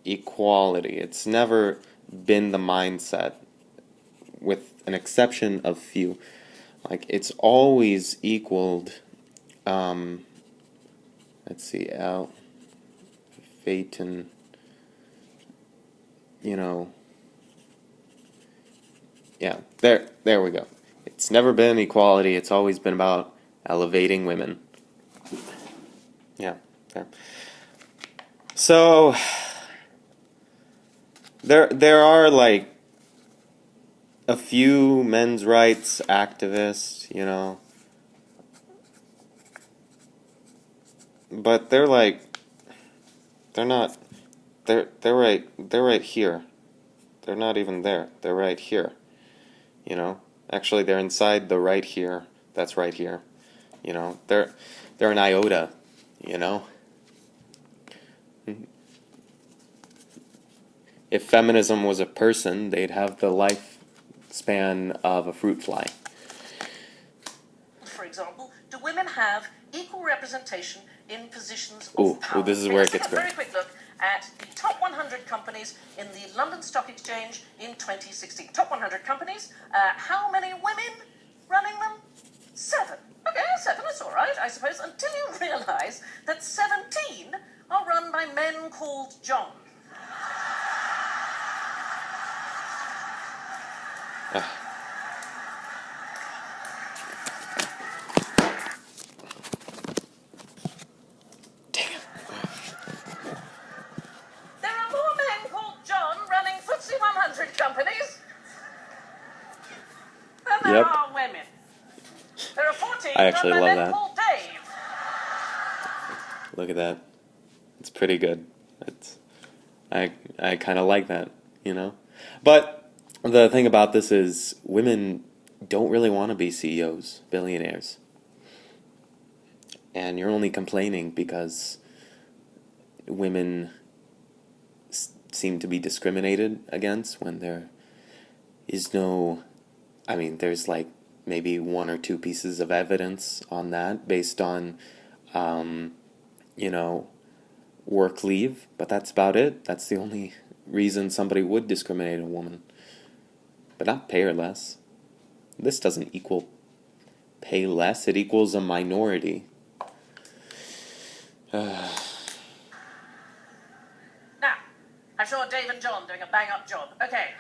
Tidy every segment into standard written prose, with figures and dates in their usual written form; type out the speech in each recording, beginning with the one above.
equality. It's never been the mindset, with an exception of few. Like, it's always equaled, let's see, Phaeton, yeah, there we go. It's never been equality, it's always been about elevating women. Yeah, there. So, there are, like, a few men's rights activists, but they're not, they're right here. They're not even there. They're right here. Actually, they're inside the right here. That's right here. They're an iota. If feminism was a person, they'd have the lifespan of a fruit fly. For example, do women have equal representation in positions of power? This is where it gets great. Let's take a very quick look at the top 100 companies in the London Stock Exchange in 2016. Top 100 companies. How many women running them? 7. Okay, 7, that's all right, I suppose, until you realise that 17 are run by men called John. Companies. And there are women. There are 14. I actually love that. Dave. Look at that. It's pretty good. I kind of like that, But the thing about this is women don't really want to be CEOs, billionaires. And you're only complaining because women seem to be discriminated against when there is no, there's like maybe 1 or 2 pieces of evidence on that based on, work leave, but that's about it. That's the only reason somebody would discriminate a woman, but not pay her less. This doesn't equal pay less, it equals a minority. I'm sure Dave and John doing a bang-up job. Okay.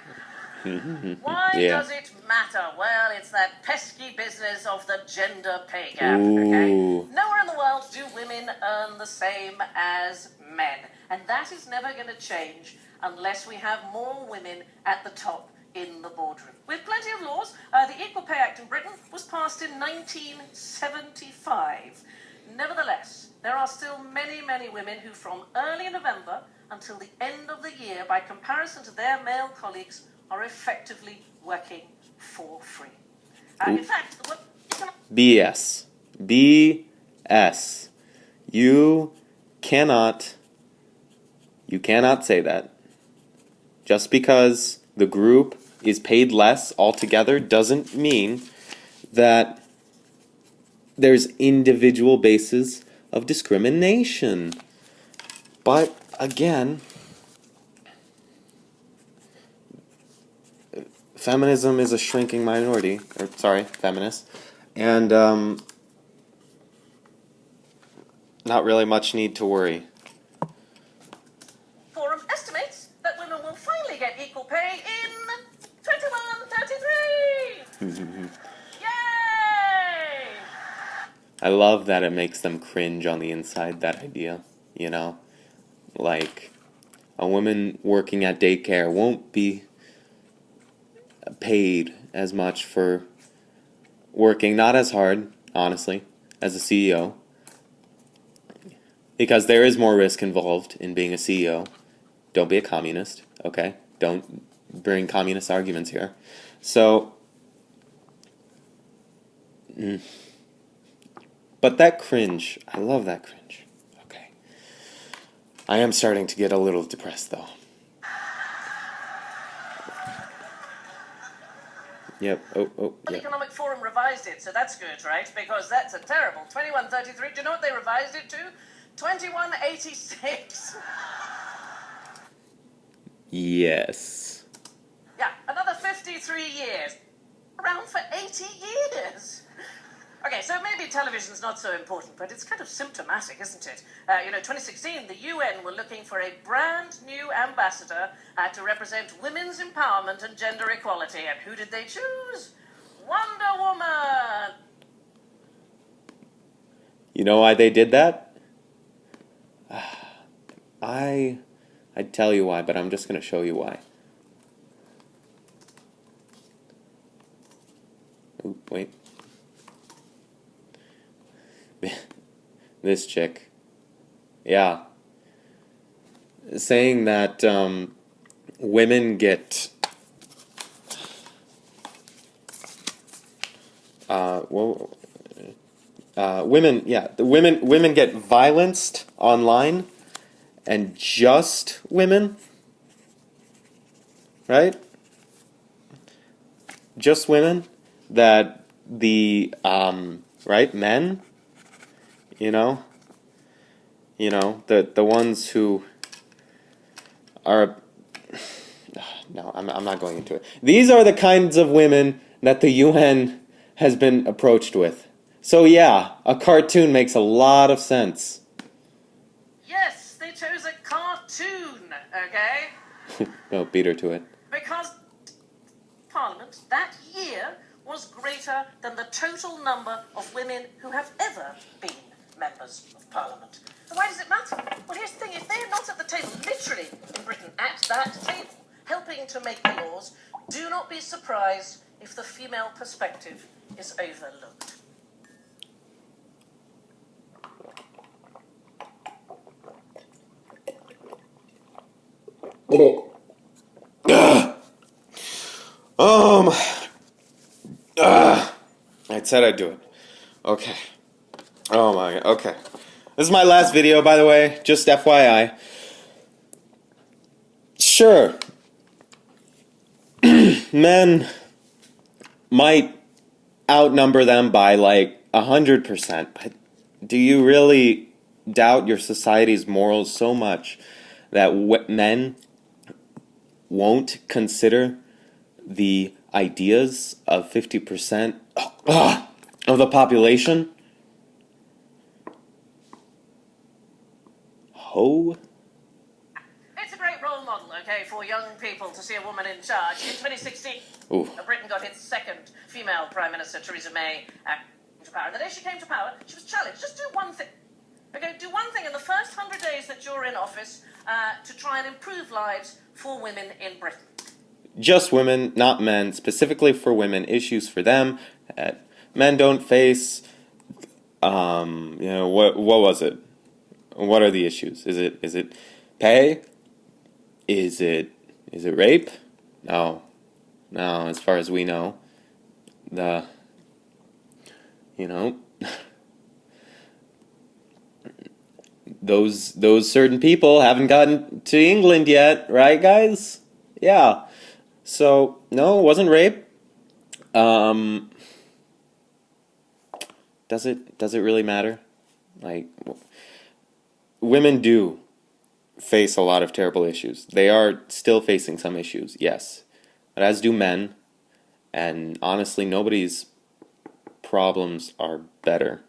Why does it matter? Well, it's that pesky business of the gender pay gap, okay? Nowhere in the world do women earn the same as men. And that is never going to change unless we have more women at the top in the boardroom. With plenty of laws, the Equal Pay Act in Britain was passed in 1975. Nevertheless, there are still many, many women who from early November until the end of the year, by comparison to their male colleagues, are effectively working for free. In fact, BS. BS. You cannot say that. Just because the group is paid less altogether doesn't mean that there's individual basis of discrimination. But again, feminism is a shrinking minority, feminists, and not really much need to worry. Forum estimates that women will finally get equal pay in 2133. Yay! I love that it makes them cringe on the inside, that idea, Like, a woman working at daycare won't be paid as much for working, not as hard, honestly, as a CEO. Because there is more risk involved in being a CEO. Don't be a communist, okay? Don't bring communist arguments here. So, but that cringe, I love that cringe. Okay. I am starting to get a little depressed, though. Yep. The Economic Forum revised it, so that's good, right? Because that's a terrible 2133. Do you know what they revised it to? 2186. Yes. Yeah, another 53 years. Around for 80 years. Okay, so maybe television's not so important, but it's kind of symptomatic, isn't it? 2016, the UN were looking for a brand new ambassador to represent women's empowerment and gender equality. And who did they choose? Wonder Woman! You know why they did that? I'd tell you why, but I'm just going to show you why. Ooh, wait. This chick. Yeah. Saying that women get... women get violenced online, and just women, right? Just women, that the right, men, the ones who are... No, I'm not going into it. These are the kinds of women that the UN has been approached with. So yeah, a cartoon makes a lot of sense. Yes, they chose a cartoon, okay? No, beat her to it. Because Parliament that year was greater than the total number of women who have ever been members of Parliament. And why does it matter? Well, here's the thing. If they're not at the table, literally in Britain, at that table, helping to make the laws, do not be surprised if the female perspective is overlooked. I said I'd do it. Okay. Oh my god. Okay. This is my last video, by the way. Just FYI. Sure. Men might outnumber them by like 100%, but do you really doubt your society's morals so much that men won't consider the ideas of 50% of the population? Ho? It's a great role model, okay, for young people to see a woman in charge. In 2016, Britain got its second female Prime Minister, Theresa May, to power. And the day she came to power, she was challenged. Just do one thing. Okay, do one thing in the first 100 days that you're in office to try and improve lives for women in Britain. Just women, not men, specifically for women, issues for them. Men don't face, what was it? What are the issues? Is it pay? Is it rape? No, as far as we know. Those certain people haven't gotten to England yet, right, guys? Yeah. So, no, it wasn't rape. Does it really matter? Like, women do face a lot of terrible issues. They are still facing some issues, yes. But as do men. And honestly, nobody's problems are better.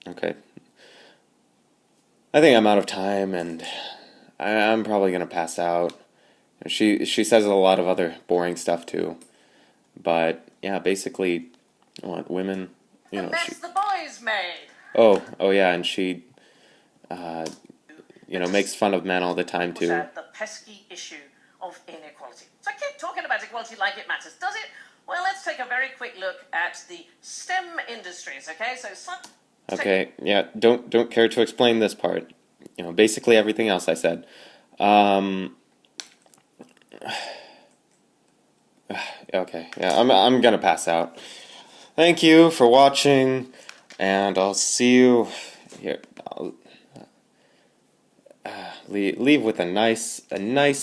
Okay. I think I'm out of time, and I'm probably going to pass out. She says a lot of other boring stuff, too. But, yeah, basically, women, The mess the boys made. Oh, yeah, and she, makes fun of men all the time, too. The pesky issue of inequality. So I keep talking about equality like it matters. Does it? Well, let's take a very quick look at the STEM industries, okay? Okay, yeah, don't care to explain this part. Basically everything else I said. Okay, yeah, I'm gonna pass out. Thank you for watching, and I'll see you here. I'll leave with a nice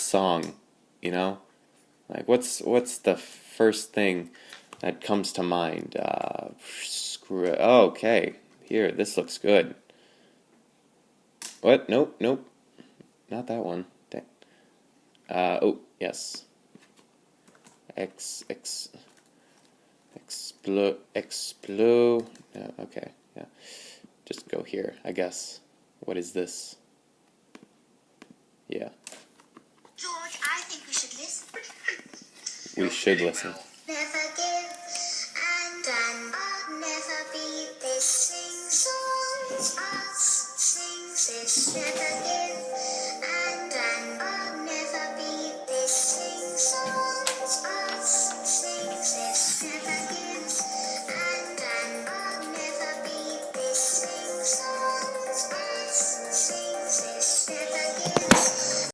song, Like what's the first thing that comes to mind? Okay, here, this looks good. What? Nope. not that one. Dang. Oh, yes. Explode. No, okay, yeah. Just go here, I guess. What is this? Yeah. George, I think we should listen. We should listen. Never